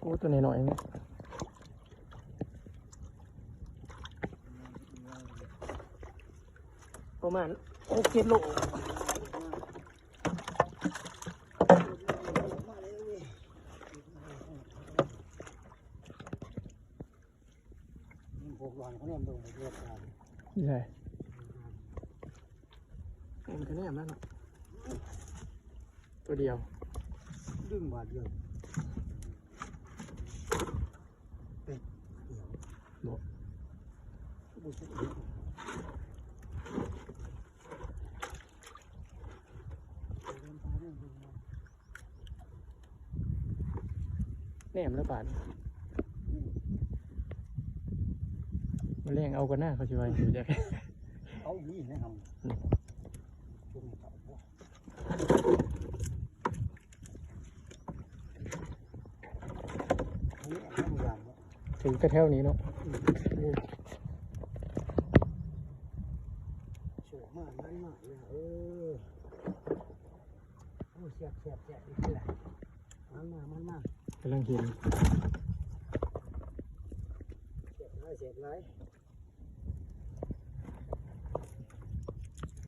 โอ้ตัวนี้หน่อยนี่ประมาณ6-7 โลใช่มันก็แน่มากเนาะตัวเดียวดึงบาดเดียวแหนมแล้วบาดมันเลี้ยงเอากันหน้าเขาชิวอยู่ใจเอาอีกนะครับถึงกระเท่านี้เนาะโฉมากมันมากเลยโอ้เสียบอีกแล้วมันมากกำลังเห็นเสียบไร